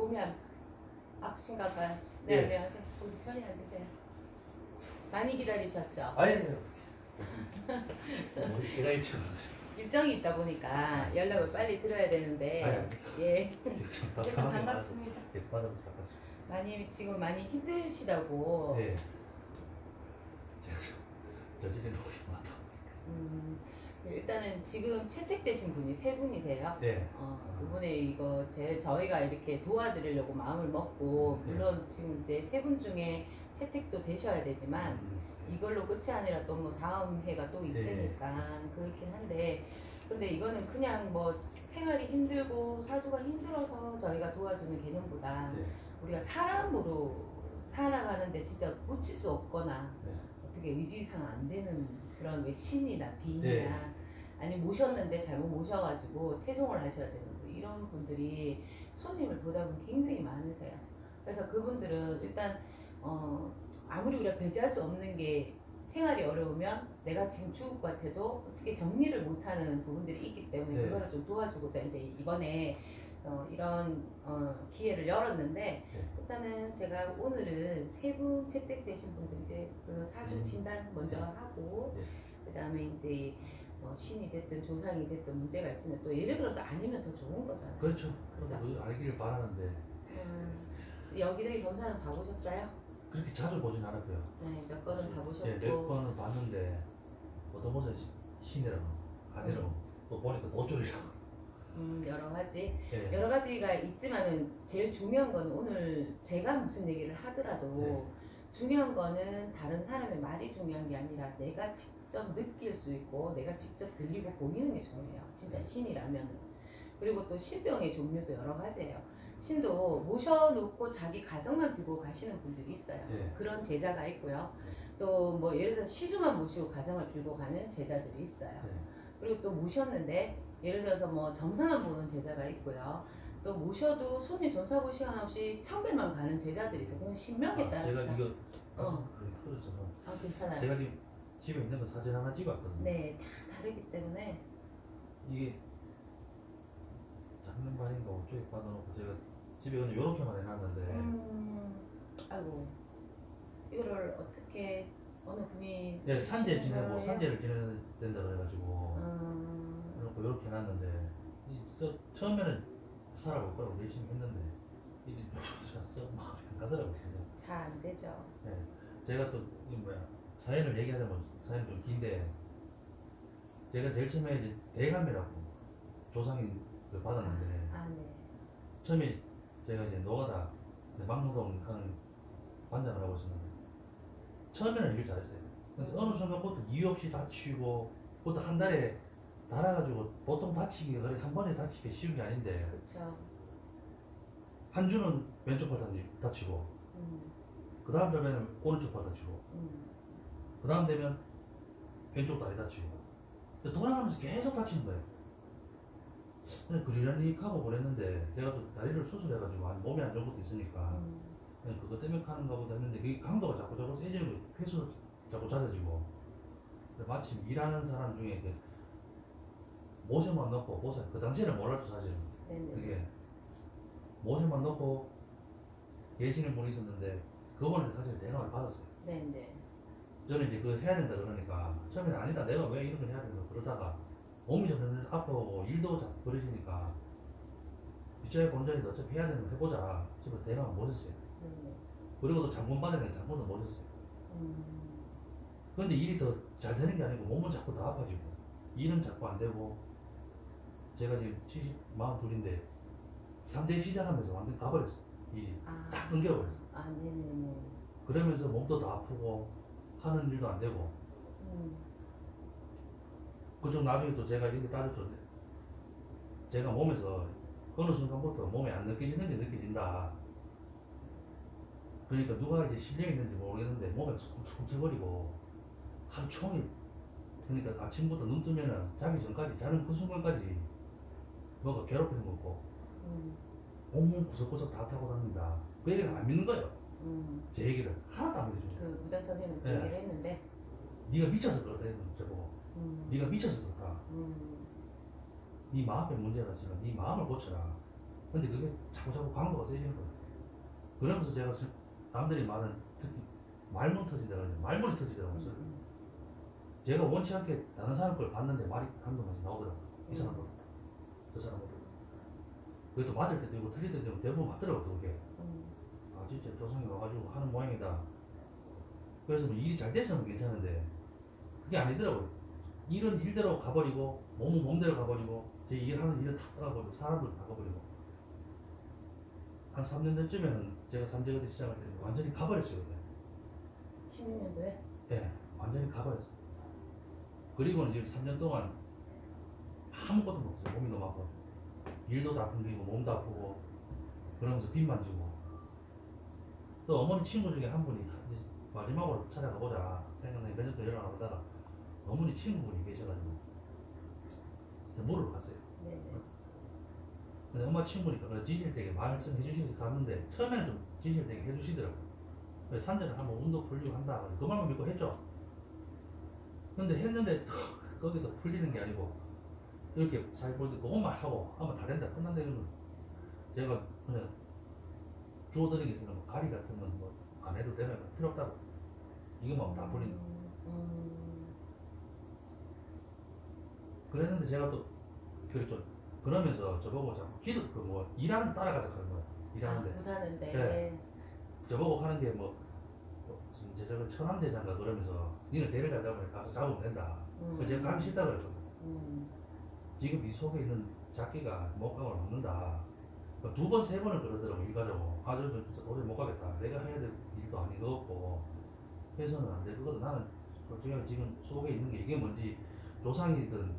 몸이 아프신가 봐요. 네, 예. 안녕하세요. 거기 편히 앉으세요. 많이 기다리셨죠? 아니에요. 우리 제가 있죠. 일정이 있다 보니까 연락을 빨리 드려야 되는데 예. 일단 반갑습니다. 예, 받아서 반갑습니다. 지금 많이 힘드시다고. 예. 제가 저질린 혹시 많다. 일단은 지금 채택되신 분이 세 분이세요. 네. 이번에 이거 저희가 이렇게 도와드리려고 마음을 먹고 물론 지금 이제 세 분 중에 채택도 되셔야 되지만 이걸로 끝이 아니라 또 뭐 다음 해가 또 있으니까 그렇긴 한데 근데 이거는 그냥 뭐 생활이 힘들고 사주가 힘들어서 저희가 도와주는 개념보다 우리가 사람으로 살아가는데 진짜 고칠 수 없거나 어떻게 의지상 안 되는 그런 왜 신이나 빈이나 아니 모셨는데 잘못 모셔가지고 퇴송을 하셔야 되는 분 이런 분들이 손님을 보다 보면 굉장히 많으세요. 그래서 그분들은 일단 아무리 우리가 배제할 수 없는 게 생활이 어려우면 내가 지금 죽을 것 같아도 어떻게 정리를 못하는 부분들이 있기 때문에 그거를 좀 도와주고자 이제 이번에 이런 기회를 열었는데 일단은 제가 오늘은 세 분 채택되신 분들 이제 그 사주 진단 먼저 하고 그 다음에 이제 신이 됐든 조상이 됐든 문제가 있으면 또 예를 들어서 아니면 더 좋은 거잖아요. 그렇죠. 그렇죠? 알기를 바라는데 여기저기 검사는 봐보셨어요? 그렇게 자주 보진 않았고요. 네, 몇 번은 봐보셨고. 네, 몇 번은 봤는데 어떤 곳은 신이라고 아니라고 또 보니까 도쫄이라고. 여러 가지 여러 가지가 있지만은 제일 중요한 건 오늘 제가 무슨 얘기를 하더라도 중요한 거는 다른 사람의 말이 중요한 게 아니라 내가 직접 느낄 수 있고 내가 직접 들리고 보이는 게 중요해요. 진짜 신이라면. 그리고 또 신병의 종류도 여러 가지예요. 신도 모셔놓고 자기 가정만 빌고 가시는 분들이 있어요. 그런 제자가 있고요. 또 뭐 예를 들어서 시주만 모시고 가정을 빌고 가는 제자들이 있어요. 그리고 또 모셨는데 예를 들어서 뭐 점사만 보는 제자가 있고요. 또 모셔도 손님 점사 볼 시간 없이 참배만 가는 제자들이 있어요. 그건 신명에 따라서. 제가 이거 괜찮아요. 제가 지금 집에 있는 거 사진 하나 찍었거든요. 네, 다 다르기 때문에 이게 작년 반인가 어쩌게 받아놓고 제가 집에 그냥 요렇게만 해놨는데 아이고 이거를 어떻게 어느 분이 산재 지내고 산재를 지내야 된다 그래가지고 그래놓고 요렇게 해놨는데 처음에는 살아볼 거라고 열심히 했는데 이게 썩 마음에 안 가더라고요. 잘 안 되죠. 네, 제가 또 사연을 얘기하자면 사연이 좀 긴데 제가 제일 처음에 이제 대감이라고 조상이 받았는데 처음에 제가 이제 노가다 막노동 하는 반장을 하고 있었는데 처음에는 일 잘했어요. 근데 어느 순간부터 이유 없이 다치고 그것도 한 달에 달아가지고 보통 다치기가 그래 한 번에 다치기 쉬운 게 아닌데 그쵸. 한 주는 왼쪽 팔 다치고 그 다음 달에는 오른쪽 팔 다치고 그 다음 되면 왼쪽 다리 다치고 돌아가면서 계속 다치는 거예요. 그냥 그러려니 하고 보냈는데 제가 또 다리를 수술해가지고 몸에 안 좋은 것도 있으니까 그냥 그것 때문에 하는가 보다 했는데 그게 강도가 자꾸 세지고 횟수 자꾸 잦아지고 마침 일하는 사람 중에 모셔만 넣고 그 당시에는 몰랐죠 사실은. 그게 모셔만 넣고 계시는 분이 있었는데 그분한테 사실 대감을 받았어요. 저는 이제 그거 해야 된다 그러니까 처음에는 아니다 내가 왜 이런 걸 해야 된다 그러다가 몸이 점점 아파오고 일도 자꾸 그러시니까 빗자에 보는 자리도 어차피 해야 되는 거 해보자 싶어서 대감을 모셨어요. 그리고 또 장군 받으면 장군도 모셨어요. 그런데 일이 더 잘 되는 게 아니고 몸은 자꾸 더 아파지고 일은 자꾸 안 되고 제가 지금 70, 42인데 3대 시작하면서 완전 가버렸어요. 일이 딱 끊겨버렸어요. 그러면서 몸도 더 아프고 하는 일도 안 되고 그쪽 나중에 또 제가 이렇게 따졌죠. 제가 몸에서 어느 순간부터 몸에 안 느껴지는 게 느껴진다. 그러니까 누가 이제 실력이 있는지 모르겠는데 몸에 쿵쿵쳐버리고 하루 종일 그러니까 아침부터 눈 뜨면은 자기 전까지 자는 그 순간까지 뭐가 괴롭히는 거 없고 온몸 구석구석 다 타고 다닌다. 그 얘기를 안 믿는 거예요. 제 얘기를 하나도 안 믿어주죠. 그 무당 선생님은 그 얘기를 했는데 네가 미쳐서 그렇다 했는데 저보고 네가 미쳐서 그렇다. 네 마음의 문제가 있으면 네 마음을 고쳐라. 근데 그게 자꾸 광고가 세지는 거예요. 그러면서 제가 남들이 말은 특히 말문 터진다고 하는데 말문이 터지더라고요. 제가 원치 않게 다른 사람 걸 봤는데 말이 한두 마디 나오더라고요. 이 사람 못했다. 저 사람 못했다. 그게 또 맞을 때도 있고 틀릴 때도 있고 대부분 맞더라고요. 그게. 아 진짜 조상이 와가지고 하는 모양이다. 그래서 뭐 일이 잘 됐으면 괜찮은데 그게 아니더라고요. 일은 일대로 가버리고 몸은 몸대로 가버리고 제 일하는 일은 다 따라버리고 사람들 다 가버리고 한 3년 전쯤에는 제가 삼재거리 시작할 때 완전히 가버렸어요. 16년도에? 네, 완전히 가버렸어요. 그리고는 지금 3년 동안 아무것도 못했어요. 몸이 너무 아파요. 일도 다 끊기고 몸도 아프고 그러면서 빚만 지고 또 어머니 친구 중에 한 분이 이제 마지막으로 찾아가 보자 생각나니 몇 년 더 연락을 하다가 어머니 친구분이 계셔가지고 물을 갔어요. 네네. 근데 엄마 친구니까 그래 지질되게 말씀해 주시고 갔는데 처음에는 좀 지질되게 해주시더라고요. 그래서 산전을 한번 운동 풀리고 한다. 그 말만 믿고 했죠. 근데 했는데 또 거기도 풀리는 게 아니고 이렇게 잘 보는데 그것만 하고 아마 다 된다 끝난다 이러면 제가 그냥 주워드리기 전에 뭐 가리 같은 건 뭐 안 해도 되면 필요 없다고 이것만 다 풀린다. 그랬는데 제가 또 그랬죠. 그러면서 저보고 자꾸 기도 그뭐 일하는 따라가자 그런 거야. 일하는데. 못하는데. 네. 저보고 하는 게 뭐 이제 저거 천황제장가 그러면서 니는 대를 잘 잡으면 가서 잡으면 된다. 제가 가기 싫다 그랬거든요. 지금 이 속에 있는 작기가 목각을 먹는다. 2번, 3번을 그러더라고 일 가자고. 아, 저 진짜 도저히 못 가겠다. 내가 해야 될 일도 아닌 것 같고 해서는 안 돼. 그거는 나는 솔직히 지금 속에 있는 게 이게 뭔지 조상이든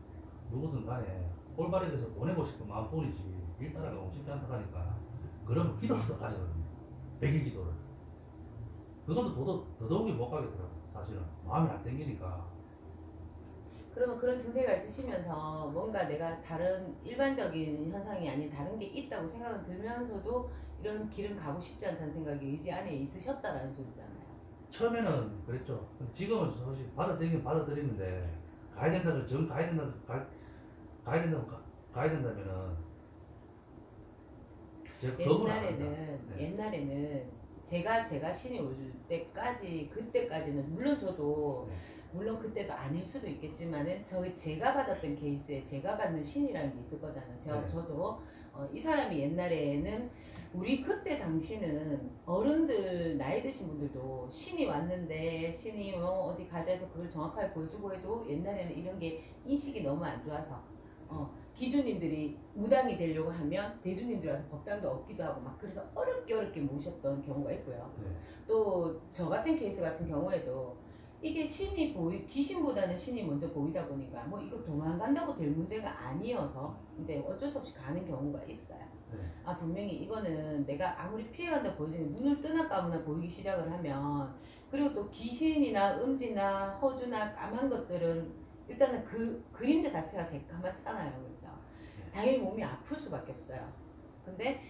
누구든 간에 올바르게 해서 보내고 싶은 마음뿐이지 일 따라가고 쉽지 않다 하니까 그러면 기도부터 가져거든요. 100일 기도를. 그것도 더더욱이 못 가겠더라고 사실은. 마음이 안 땡기니까. 그러면 그런 증세가 있으시면서 뭔가 내가 다른 일반적인 현상이 아닌 다른 게 있다고 생각은 들면서도 이런 길은 가고 싶지 않다는 생각이 의지 안에 있으셨다라는 소리잖아요. 처음에는 그랬죠. 근데 지금은 사실 받아들이긴 받아들이는데 가야 된다면 정 가야 된다면 가야 된다면은 제가 겁은 안 합니다. 옛날에는 제가 신이 올 때까지 그때까지는 물론 저도 네. 물론 그때도 아닐 수도 있겠지만은 제가 받았던 케이스에 제가 받는 신이라는 게 있을 거잖아요. 네. 저도 이 사람이 옛날에는 우리 그때 당시는 어른들 나이 드신 분들도 신이 왔는데 신이 뭐 어디 가자 해서 그걸 정확하게 보여주고 해도 옛날에는 이런 게 인식이 너무 안 좋아서 기주님들이 무당이 되려고 하면 대주님들이 와서 법당도 얻기도 하고 막 그래서 어렵게 모셨던 경우가 있고요. 네. 또 저 같은 케이스 같은 경우에도 이게 귀신보다는 신이 먼저 보이다 보니까 뭐 이거 도망간다고 될 문제가 아니어서 이제 어쩔 수 없이 가는 경우가 있어요. 네. 아 분명히 이거는 내가 아무리 피해간다 보이지만 눈을 뜨나 감으나 보이기 시작을 하면 그리고 또 귀신이나 음지나 허주나 까만 것들은 일단은 그 그림자 자체가 새까맣잖아요. 그렇죠? 당연히 몸이 아플 수밖에 없어요. 근데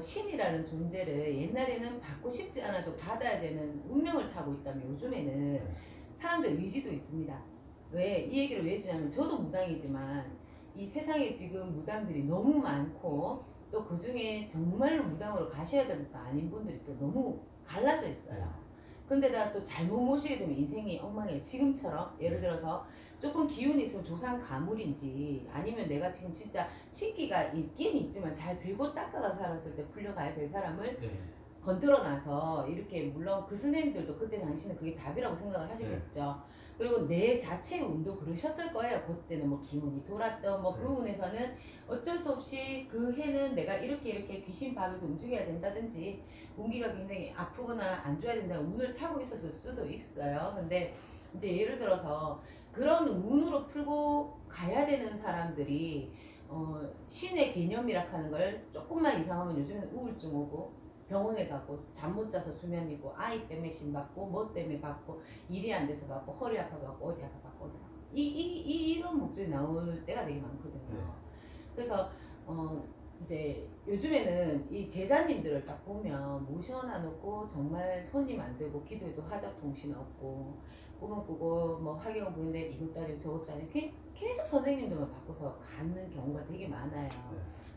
신이라는 존재를 옛날에는 받고 싶지 않아도 받아야 되는 운명을 타고 있다면 요즘에는 사람들 의지도 있습니다. 왜 이 얘기를 왜 해주냐면 저도 무당이지만 이 세상에 지금 무당들이 너무 많고 또 그 중에 정말로 무당으로 가셔야 될 것도 아닌 분들이 또 너무 갈라져 있어요. 근데다 또 잘못 모시게 되면 인생이 엉망이에요. 지금처럼 예를 들어서 조금 기운이 있으면 조상 가물인지 아니면 내가 지금 진짜 식기가 있긴 있지만 잘 빌고 닦아가 살았을 때 풀려가야 될 사람을 건드려놔서 이렇게 물론 그 선생님들도 그때 당시는 그게 답이라고 생각을 하시겠죠. 그리고 내 자체의 운도 그러셨을 거예요. 그때는 뭐 기운이 돌았던 뭐 그 운에서는 어쩔 수 없이 그 해는 내가 이렇게 귀신 밥에서 움직여야 된다든지 운기가 굉장히 아프거나 안 좋아야 된다는 운을 타고 있었을 수도 있어요. 근데 이제 예를 들어서 그런 운으로 풀고 가야 되는 사람들이 신의 개념이라 하는 걸 조금만 이상하면 요즘에는 우울증 오고 병원에 가고 잠 못 자서 수면이고 아이 때문에 신 받고 뭐 때문에 받고 일이 안 돼서 받고 허리 아파 받고 어디 아파 받고 어디 아파 이런 목소리 나올 때가 되게 많거든요. 그래서 이제 요즘에는 이 제자님들을 딱 보면 모셔놔 놓고 정말 손님 안 되고 기도해도 하답 통신 없고 꿈을 꾸고 뭐 화경 보는데 이것도 아니고 저것도 아니고 계속 선생님들만 바꿔서 가는 경우가 되게 많아요.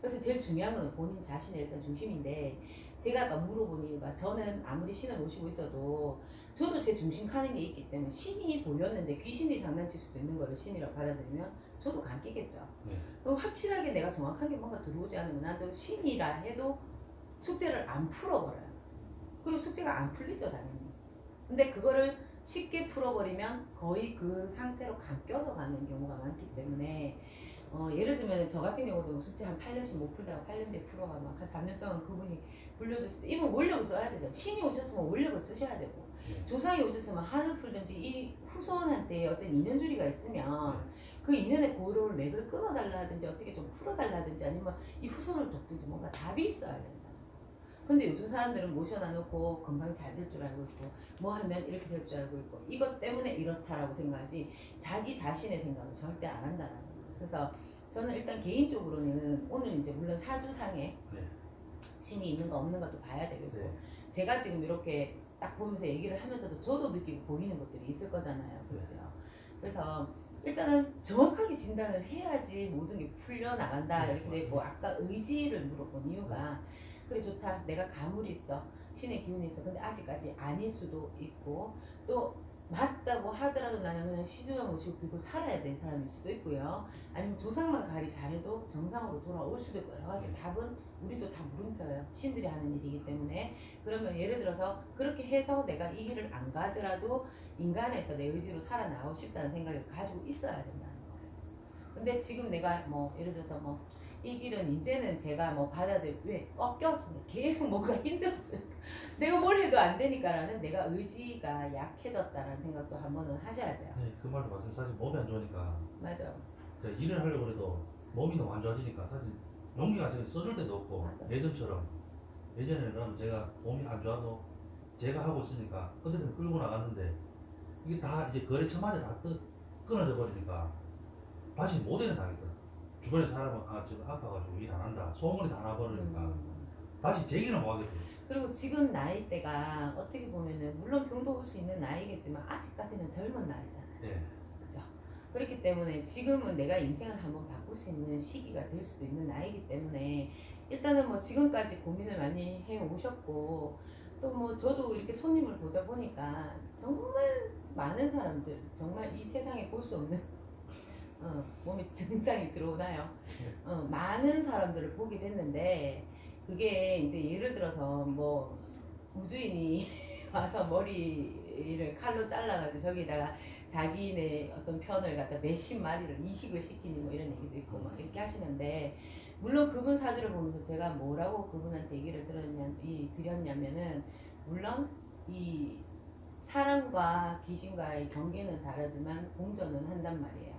그래서 제일 중요한 건 본인 자신의 일단 중심인데 제가 아까 물어본 이유가 저는 아무리 신을 모시고 있어도 저도 제 중심 가는 게 있기 때문에 신이 보였는데 귀신이 장난칠 수도 있는 거를 신이라고 받아들이면 저도 간 끼겠죠. 그럼 확실하게 내가 정확하게 뭔가 들어오지 않으면 나도 신이라 해도 숙제를 안 풀어버려요. 그리고 숙제가 안 풀리죠 당연히. 근데 그거를 쉽게 풀어버리면 거의 그 상태로 감겨서 가는 경우가 많기 때문에 예를 들면 저 같은 경우도 숙제 한 8년씩 못 풀다가 8년 뒤에 풀어가 막 한 3년 동안 그분이 불려줬을 때 이분 원력을 써야 되죠. 신이 오셨으면 원력을 쓰셔야 되고 조상이 오셨으면 한을 풀든지 이 후손한테 어떤 인연줄이가 있으면 그 인연의 고를 맥을 끊어달라 하든지 어떻게 좀 풀어달라 하든지 아니면 이 후손을 돕든지 뭔가 답이 있어야 된다. 근데 요즘 사람들은 모셔놔 놓고 금방 잘 될 줄 알고 있고 뭐 하면 이렇게 될 줄 알고 있고 이것 때문에 이렇다라고 생각하지 자기 자신의 생각을 절대 안 한다라는 거예요. 그래서 저는 일단 개인적으로는 오늘 이제 물론 사주상에 신이 있는 거 없는 것도 봐야 되겠고 제가 지금 이렇게 딱 보면서 얘기를 하면서도 저도 느끼고 보이는 것들이 있을 거잖아요. 그렇죠? 그래서 일단은 정확하게 진단을 해야지 모든 게 풀려나간다 이렇게 되고 아까 의지를 물어본 이유가 그래 좋다 내가 가물이 있어 신의 기운이 있어 근데 아직까지 아닐 수도 있고 또 맞다고 하더라도 나는 그냥 시주만 모시고 빌고 살아야 될 사람일 수도 있고요 아니면 조상만 가리 잘해도 정상으로 돌아올 수도 있고 여러 가지 답은 우리도 다 물음표예요. 신들이 하는 일이기 때문에 그러면 예를 들어서 그렇게 해서 내가 이 길을 안 가더라도 인간에서 내 의지로 살아나오고 싶다는 생각을 가지고 있어야 된다는 거예요. 근데 지금 내가 뭐 예를 들어서 뭐 이 길은 이제는 제가 뭐 왜 꺾였으니까 계속 뭔가 힘들었으니까 내가 뭘 해도 안 되니까라는 내가 의지가 약해졌다는 생각도 한번은 하셔야 돼요. 네, 그 말도 맞아요. 사실 몸이 안 좋으니까 맞아. 일을 하려고 해도 몸이 너무 안 좋아지니까 사실 용기가 써줄 때도 없고 맞아. 예전처럼 예전에는 제가 몸이 안 좋아도 제가 하고 있으니까 어떻게든 끌고 나갔는데 이게 다 이제 거래처마다 다 끊어져 버리니까 다시 못 일어나겠더라고요. 주변에 사람은 지금 아파가지고 일 안 한다 소문이 다 나버리니까 다시 제기는 못 하겠더라고요. 그리고 지금 나이대가 어떻게 보면은 물론 병도 올 수 있는 나이겠지만 아직까지는 젊은 나이잖아요. 그죠? 그렇기 때문에 지금은 내가 인생을 한번 바꿀 수 있는 시기가 될 수도 있는 나이기 때문에 일단은 뭐 지금까지 고민을 많이 해 오셨고 또 뭐 저도 이렇게 손님을 보다 보니까 정말 많은 사람들 정말 이 세상에 볼 수 없는 몸에 증상이 들어오나요? 많은 사람들을 보게 됐는데 그게 이제 예를 들어서 뭐 우주인이 와서 머리를 칼로 잘라가지고 저기다가 자기네 어떤 편을 갖다 몇십 마리를 이식을 시키니 뭐 이런 얘기도 있고 막 이렇게 하시는데 물론 그분 사주를 보면서 제가 뭐라고 그분한테 얘기를 드렸냐면은 물론 이 사람과 귀신과의 경계는 다르지만 공존은 한단 말이에요.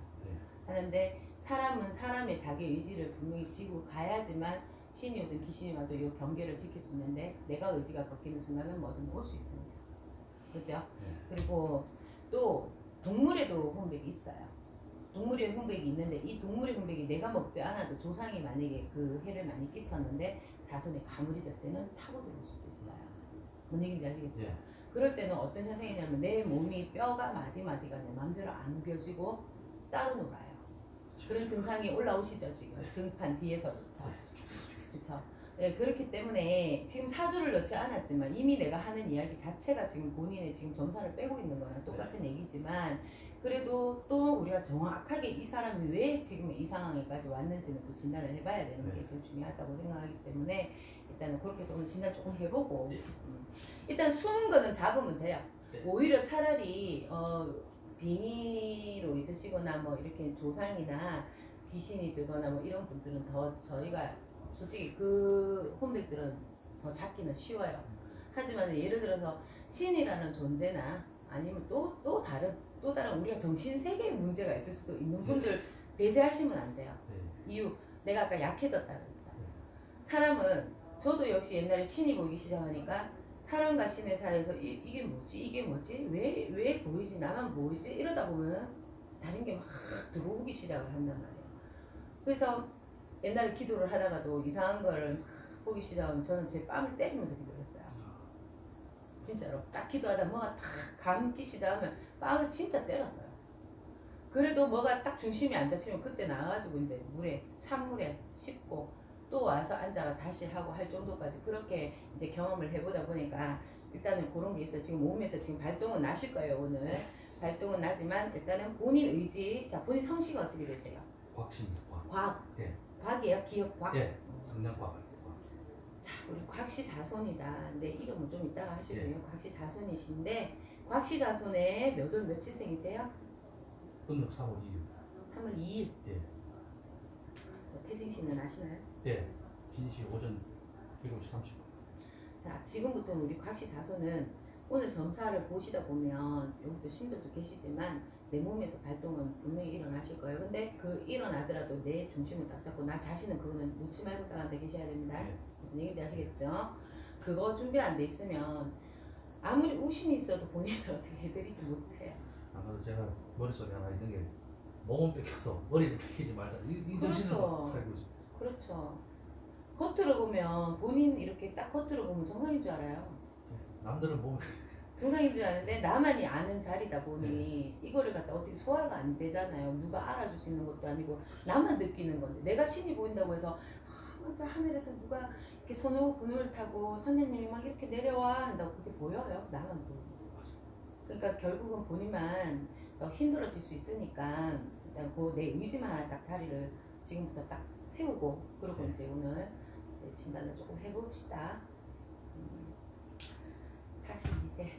하는데 사람은 사람의 자기 의지를 분명히 지고 가야지만 신이 오든 귀신이 와도 이 경계를 지킬 수 있는데 내가 의지가 꺾이는 순간은 뭐든 올 수 있습니다. 그렇죠? 그리고 또 동물에도 혼백이 있어요. 동물의 혼백이 있는데 이 동물의 혼백이 내가 먹지 않아도 조상이 만약에 그 해를 많이 끼쳤는데 자손이 가물이 될 때는 타고 들어올 수도 있어요. 뭔 얘기인지 아시겠죠? 그럴 때는 어떤 현상이냐면 내 몸이 뼈가 마디마디가 내 마음대로 안 펴지고 따로 놀아요. 그런 증상이 올라오시죠 지금 등판 뒤에서부터. 그렇죠. 네, 그렇기 때문에 지금 사주를 넣지 않았지만 이미 내가 하는 이야기 자체가 지금 본인의 지금 점사를 빼고 있는 거랑 똑같은 얘기지만 그래도 또 우리가 정확하게 이 사람이 왜 지금 이 상황에까지 왔는지는 또 진단을 해봐야 되는 게 제일 중요하다고 생각하기 때문에 일단은 그렇게 해서 오늘 진단 조금 해보고 일단 숨은 거는 잡으면 돼요. 오히려 차라리 빙의로 있으시거나 뭐 이렇게 조상이나 귀신이 들거나 뭐 이런 분들은 더 저희가 솔직히 그 혼백들은 더 잡기는 쉬워요. 하지만 예를 들어서 신이라는 존재나 아니면 또 다른 우리가 정신 세계에 문제가 있을 수도 있는 분들 배제하시면 안 돼요. 이유 내가 아까 약해졌다 그랬잖아요. 사람은 저도 역시 옛날에 신이 보이기 시작하니까 사람과 신의 사이에서 이게 뭐지 왜 보이지 나만 보이지 이러다 보면 다른 게 막 들어오기 시작을 한단 말이에요. 그래서 옛날에 기도를 하다가도 이상한 거를 막 보기 시작하면 저는 제 뺨을 때리면서 기도를 했어요. 진짜로 딱 기도하다 뭐가 탁 감기 시작하면 빵을 진짜 때렸어요. 그래도 뭐가 딱 중심이 안 잡히면 그때 나와가지고 이제 찬물에 씻고 또 와서 앉아 다시 하고 할 정도까지 그렇게 이제 경험을 해보다 보니까 일단은 그런 게 있어요. 지금 몸에서 지금 발동은 나실 거예요, 오늘. 발동은 나지만 일단은 본인 의지, 자, 본인 성씨가 어떻게 되세요? 곽씨입니다. 곽. 곽. 예. 곽이에요? 기억 곽? 예. 성냥곽 할 때. 곽. 자, 우리 곽씨 자손이다. 이제 이름은 좀 이따가 하시고요. 예. 곽씨 자손이신데 곽씨 자손의 몇 월 며칠생이세요? 음력 3월 2일. 3월 2일. 예. 태생신은 아시나요? 예. 진시 오전 7시 30분. 자, 지금부터는 우리 곽씨 자손은 오늘 점사를 보시다 보면 여기도 신들도 계시지만 내 몸에서 발동은 분명히 일어나실 거예요. 근데 그 일어나더라도 내 중심을 딱 잡고 나 자신은 그거는 놓지 말고 딱 앉아 계셔야 됩니다. 예. 무슨 얘기인지 아시겠죠? 그거 준비 안 돼 있으면 아무리 우심이 있어도 본인을 어떻게 해드리지 못해요. 아마도 제가 머릿속에 하나 있는 게 몸은 뺏겨서 머리를 뺏기지 말자. 이 정신으로 그렇죠. 살고 있어요. 그렇죠. 겉으로 보면 본인 이렇게 딱 겉으로 보면 정상인 줄 알아요. 남들은 몸을 정상인 줄 아는데 나만이 아는 자리다 보니 이거를 갖다 어떻게 소화가 안 되잖아요. 누가 알아줄 수 있는 것도 아니고 나만 느끼는 건데 내가 신이 보인다고 해서 맞아 하늘에서 누가 이렇게 손오고 그늘 타고 선녀님이 막 이렇게 내려와 한다고 그게 보여요? 나만 보여요. 그러니까 결국은 본인만 더 힘들어질 수 있으니까 일단 그내 의지만 하나 딱 자리를 지금부터 딱 세우고 그리고 네. 이제 오늘 진단을 조금 해봅시다. 42세.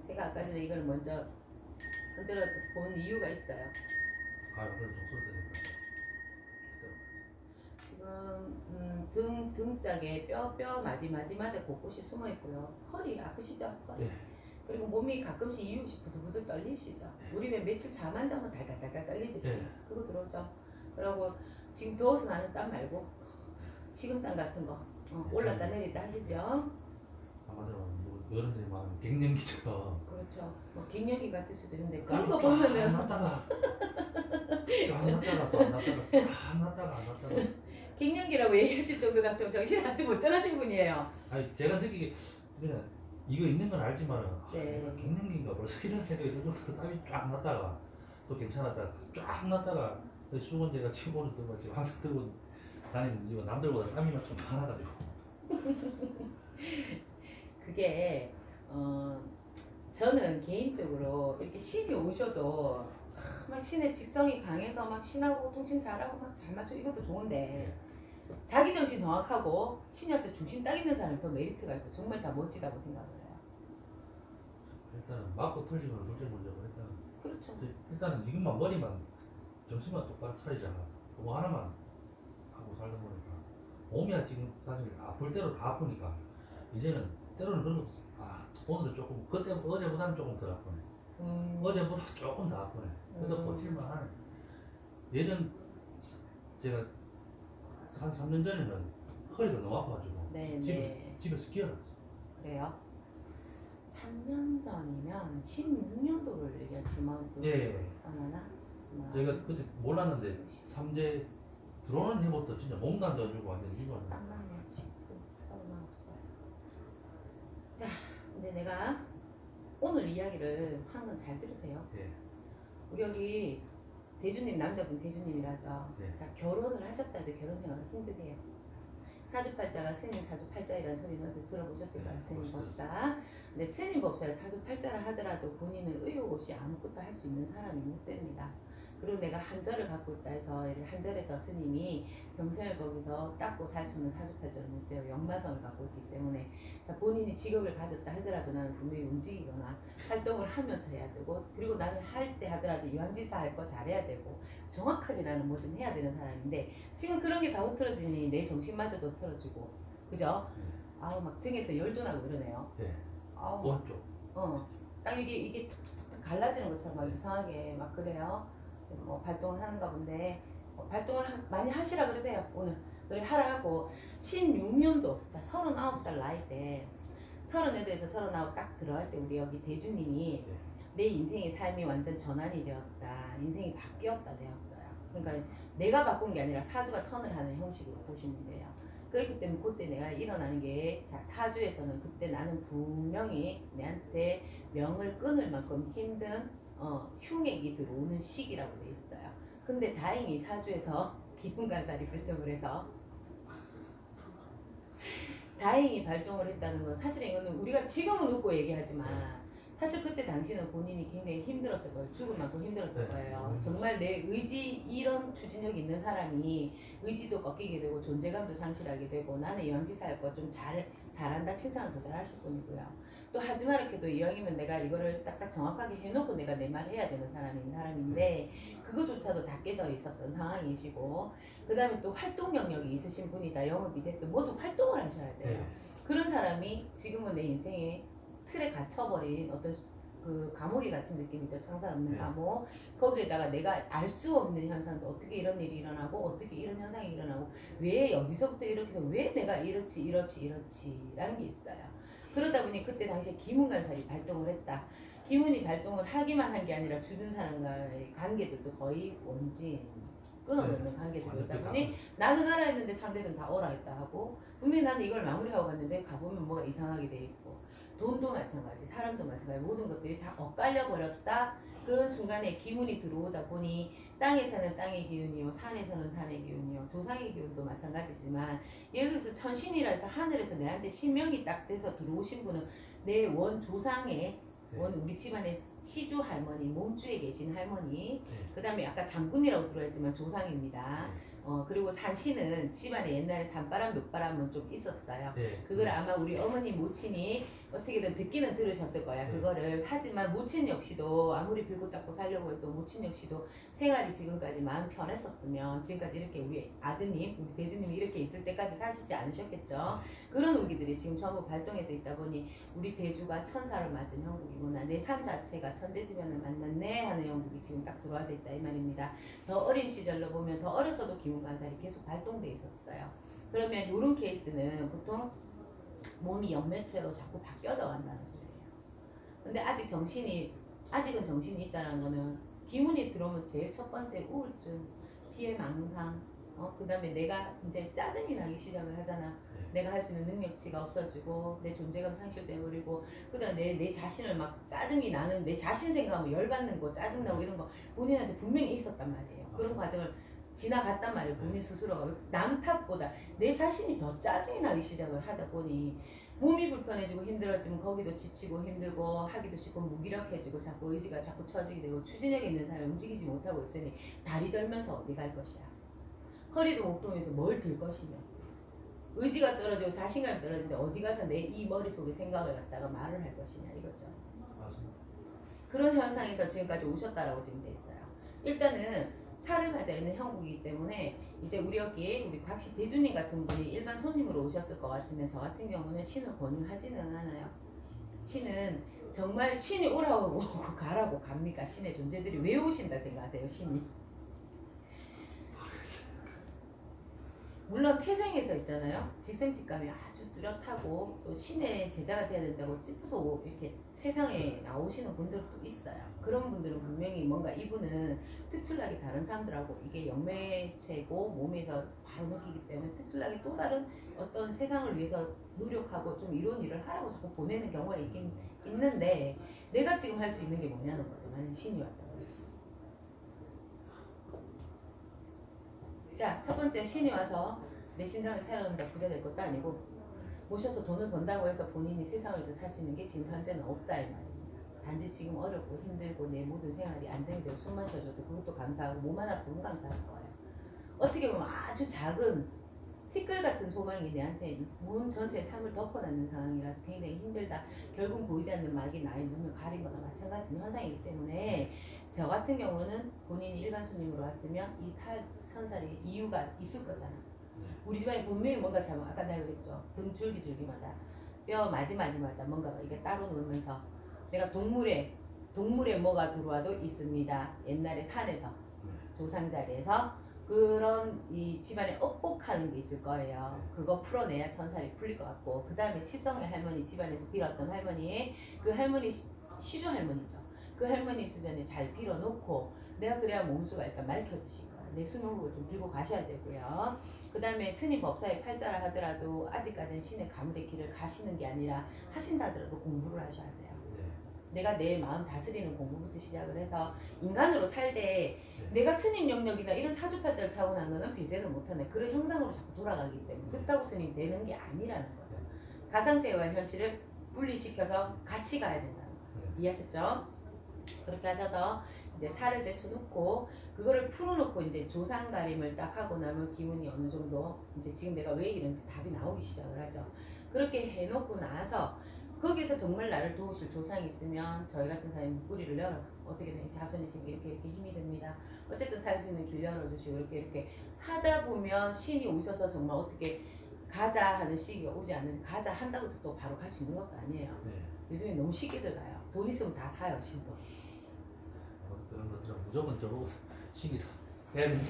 제가 아까 전에 이걸 먼저 흔들어 본 이유가 있어요. 지금 등짝에 뼈 마디마디마다 곳곳이 숨어 있고요. 허리 아프시죠? 허리. 예. 그리고 몸이 가끔씩 이웃이 부들부들 떨리시죠? 우리 왜 며칠 잠 안 자면 달달달달 떨리듯이 네. 그거 들어오죠? 그리고 지금 더워서 나는 땀 말고 식은땀 같은 거 올랐다 내렸다 하시죠? 아마도 어른들이 말하는 갱년기처럼 그렇죠. 뭐 갱년기 같을 수도 있는데 그런 거 보면은 났다가 안 났다가 또 안 났다가 안 났다가 안 났다가 갱년기라고 얘기하실 정도 같으면 정신 아주 멀쩡하신 분이에요. 아니 제가 느끼기 그냥 이거 있는 건 알지만 네. 내가 갱년기인가 벌써 이런 생각이 들 정도로 땀이 쫙 났다가 또 괜찮았다가 쫙 났다가 수건제가 치고는 들고 지금 항상 들고 다니는 이거 남들보다 땀이 좀 많아가지고 그게 저는 개인적으로 이렇게 신이 오셔도 막 신의 직성이 강해서 막 신하고 통신 잘하고 막 잘 맞춰 이것도 좋은데 자기 정신 정확하고 신여서 중심 딱 있는 사람이 더 메리트가 있고 정말 다 멋지다고 생각을 해요. 일단은 맞고 틀리면 둘째 문제고 그렇죠. 일단은 이것만 머리만 정신만 똑바로 차리잖아. 그거 하나만 하고 살다 보니까 몸이야 지금 사실 아플 대로 다 아프니까 이제는 때로는 그런 거 오늘은 조금 그때 어제보다는 조금 덜 아프네. 어제보다 조금 더 아프네. 그래도 버틸만 하네. 예전 제가 한 3년 전에는 허리가 너무 아파가지고 네. 집에서 기어났어. 그래요? 3년 전이면 16년도를 얘기하지만 예. 안 하나? 제가 그때 몰랐는데 삼재 들어오는 해부터 진짜 몸도 안 좋아지고 완전 이거는. 땀나네. 19, 39살. 자, 근데 내가 오늘 이야기를 한 건 잘 들으세요. 예. 우리 여기 대주님 남자분 대주님이라죠. 네. 자, 결혼을 하셨다 해도 결혼 생활 힘드세요. 사주팔자가 스님 사주팔자이라는 소리는 어디서 들어보셨을 거예요. 네, 스님 멋있었어요. 법사. 근데 스님 법사가 사주팔자를 하더라도 본인은 의욕 없이 아무것도 할 수 있는 사람이 못 됩니다. 그리고 내가 한절을 갖고 있다 해서 한절에서 스님이 평생을 거기서 닦고 살 수 있는 사주팔자를 못 돼요. 역마성을 갖고 있기 때문에. 자, 본인이 직업을 가졌다 하더라도 나는 분명히 움직이거나 활동을 하면서 해야 되고, 그리고 나는 할 때 하더라도 유한지사 할 거 잘해야 되고, 정확하게 나는 뭐든 해야 되는 사람인데 지금 그런 게 다 흐트러지니 내 정신마저도 흐트러지고, 그죠? 아우 막 등에서 열도 나고 이러네요. 예. 아우 막, 오른쪽. 딱 이게 툭툭툭 갈라지는 것처럼 막 이상하게 막 그래요. 뭐 발동을 하는가 본데 발동을 많이 하시라 그러세요. 오늘 그래 하라 하고 16년도 자 39살 나이 때 38에서 39 딱 들어갈 때 우리 여기 대주님이 내 인생의 삶이 완전 전환이 되었다. 인생이 바뀌었다 되었어요. 그러니까 내가 바꾼 게 아니라 사주가 턴을 하는 형식으로 보시면 돼요. 그렇기 때문에 그때 내가 일어나는 게 사주에서는 그때 나는 분명히 내한테 명을 끊을 만큼 힘든 흉액이 들어오는 시기라고 돼 있어요. 근데 다행히 사주에서 기분간살이 발동을 해서 다행히 발동을 했다는 건 사실은 이거는 우리가 지금은 웃고 얘기하지만 사실 그때 당시는 본인이 굉장히 힘들었을 거예요. 죽을 만큼 힘들었을 거예요. 정말 내 의지 이런 추진력 있는 사람이 의지도 꺾이게 되고 존재감도 상실하게 되고 나는 이왕지사할 거 좀 잘한다 칭찬을 더 잘하실 분이고요. 또 하지마 이렇게도 이왕이면 내가 이거를 딱딱 정확하게 해놓고 내가 내 말 해야 되는 사람인데 그거조차도 다 깨져 있었던 상황이시고 그 다음에 또 활동 영역이 있으신 분이다. 영업이 됐든 모두 활동을 하셔야 돼요. 그런 사람이 지금은 내 인생에 틀에 갇혀버린 어떤 그 감옥에 갇힌 느낌이죠. 창살 없는 감옥. 거기에다가 내가 알 수 없는 현상도 어떻게 이런 일이 일어나고 어떻게 이런 현상이 일어나고 왜 여기서부터 이렇게 되고 왜 내가 이렇지라는 게 있어요. 그러다 보니 그때 당시에 기문간살이 발동을 했다. 기문이 발동을 하기만 한 게 아니라 주변 사람과의 관계들도 거의 원진 끊어놓는 관계들이다 보니 나는 알아 했는데 상대는 다 오라 했다 하고 분명히 나는 이걸 마무리하고 갔는데 가보면 뭐가 이상하게 돼 있고 돈도 마찬가지 사람도 마찬가지 모든 것들이 다 엇갈려 버렸다. 그런 순간에 기운이 들어오다 보니 땅에서는 땅의 기운이요 산에서는 산의 기운이요 조상의 기운도 마찬가지지만 예를 들어서 천신이라 해서 하늘에서 내한테 신명이 딱 돼서 들어오신 분은 내 원 조상의 원 우리 집안의 시주 할머니 몸주에 계신 할머니 그 다음에 아까 장군이라고 들어있지만 조상입니다. 그리고 산신은 집안에 옛날에 산바람 묘바람은 좀 있었어요. 그걸 아마 우리 어머니 모친이 어떻게든 듣기는 들으셨을 거야. 그거를 하지만 모친 역시도 아무리 빌고 닦고 살려고 해도 모친 역시도 생활이 지금까지 마음 편했었으면 지금까지 이렇게 우리 아드님 우리 대주님이 이렇게 있을 때까지 사시지 않으셨겠죠. 그런 우기들이 지금 전부 발동해서 있다 보니 우리 대주가 천사를 맞은 형국이구나 내 삶 자체가 천대지변을 만났네 하는 형국이 지금 딱 들어와져 있다 이 말입니다. 더 어린 시절로 보면 더 어려서도 기운간살이 계속 발동돼 있었어요. 그러면 이런 케이스는 보통 몸이 연매체로 자꾸 바뀌어져 간다는 소리예요. 근데 아직은 정신이 있다는 거는 기운이 들어오면 제일 첫 번째 우울증, 피해망상, 그 다음에 내가 이제 짜증이 나기 시작을 하잖아. 내가 할 수 있는 능력치가 없어지고 내 존재감 상실돼버리고 그 다음에 내 자신을 막 짜증이 나는 내 자신 생각하면 열받는 거 짜증나고 이런 거 본인한테 분명히 있었단 말이에요. 그런 과정을 지나갔단 말이에요. 본인 스스로가 남 탓보다 내 자신이 더 짜증이 나기 시작을 하다 보니 몸이 불편해지고 힘들어지면 거기도 지치고 힘들고 하기도 싫고 무기력해지고 자꾸 의지가 자꾸 처지게 되고 추진력 있는 사람이 움직이지 못하고 있으니 다리 절면서 어디 갈 것이야. 허리도 못 펴면서 뭘 들 것이며 의지가 떨어지고 자신감이 떨어지는데 어디 가서 내 이 머릿속에 생각을 갖다가 말을 할 것이냐 이거죠. 맞습니다. 그런 현상에서 지금까지 오셨다라고 지금 돼 있어요. 일단은 살을 맞아 있는 형국이기 때문에 이제 우리 여기 우리 곽씨 대주님 같은 분이 일반 손님으로 오셨을 것 같으면 저 같은 경우는 신을 권유하지는 않아요. 신은 정말 신이 오라고 가라고 갑니까? 신의 존재들이 왜 오신다 생각하세요? 신이 물론 태생에서 있잖아요. 직생직감이 아주 뚜렷하고 또 신의 제자가 돼야 된다고 찝어서 이렇게 세상에 나오시는 분들도 있어요. 그런 분들은 분명히 뭔가 이분은 특출나게 다른 사람들하고 이게 영매체고 몸에서 바로 느끼기 때문에 특출나게 또 다른 어떤 세상을 위해서 노력하고 좀 이런 일을 하라고 자꾸 보내는 경우가 있긴 있는데 내가 지금 할 수 있는 게 뭐냐는 거죠. 만약 신이 왔다고 해서. 자, 첫 번째 신이 와서 내 신상을 차려놓는다 부자 될 것도 아니고 모셔서 돈을 번다고 해서 본인이 세상에서 살 수 있는 게 지금 현재는 없다 이 말입니다. 단지 지금 어렵고 힘들고 내 모든 생활이 안정이 되고 숨만 쉬어줘도 그것도 감사하고 몸 하나 부은 감사할 거예요. 어떻게 보면 아주 작은 티끌 같은 소망이 내한테 몸 전체의 삶을 덮어놓는 상황이라서 굉장히 힘들다. 결국 보이지 않는 막이 나의 눈을 가린 거나 마찬가지 현상이기 때문에 저 같은 경우는 본인이 일반 손님으로 왔으면 이 천살이 이유가 있을 거잖아. 우리 집안에 분명히 뭔가 잘못 아까 내가 그랬죠. 등 줄기줄기마다 뼈 마디마디마다 뭔가가 이게 따로 놀면서 내가 동물에 뭐가 들어와도 있습니다. 옛날에 산에서 조상 자리에서 그런 이 집안에 억복하는 게 있을 거예요. 그거 풀어내야 천살이 풀릴 것 같고 그 다음에 칠성의 할머니 집안에서 빌었던 할머니의 그 할머니 시주 할머니죠. 그 할머니 수전에 잘 빌어놓고 내가 그래야 몸수가 일단 맑혀지실 거예요. 내 수명복을 좀 빌고 가셔야 되고요. 그 다음에 스님 법사의 팔자를 하더라도 아직까지는 신의 가물의 길을 가시는 게 아니라 하신다 하더라도 공부를 하셔야 돼요. 내가 내 마음 다스리는 공부부터 시작을 해서 인간으로 살때 내가 스님 영역이나 이런 사주팔자를 타고난 거는 배제를 못하네. 그런 형상으로 자꾸 돌아가기 때문에 그렇다고 스님 되는 게 아니라는 거죠. 가상세계와 현실을 분리시켜서 같이 가야 된다는 거예요. 이해하셨죠? 그렇게 하셔서 이제 살을 제쳐놓고 그거를 풀어놓고 이제 조상가림을 딱 하고 나면 기운이 어느 정도 이제 지금 내가 왜 이런지 답이 나오기 시작을 하죠. 그렇게 해놓고 나서 거기서 정말 나를 도우실 조상이 있으면 저희 같은 사람이 뿌리를 열어서 어떻게든 자손이 지금 이렇게 힘이 듭니다. 어쨌든 살 수 있는 길 열어주시고 이렇게 하다 보면 신이 오셔서 정말 어떻게 가자 하는 시기가 오지 않는 가자 한다고 해서 또 바로 갈 수 있는 것도 아니에요. 요즘에 너무 쉽게들 가요. 돈 있으면 다 사요 신도. 그런 것들은 무조건 저보고 신이 해야 된다.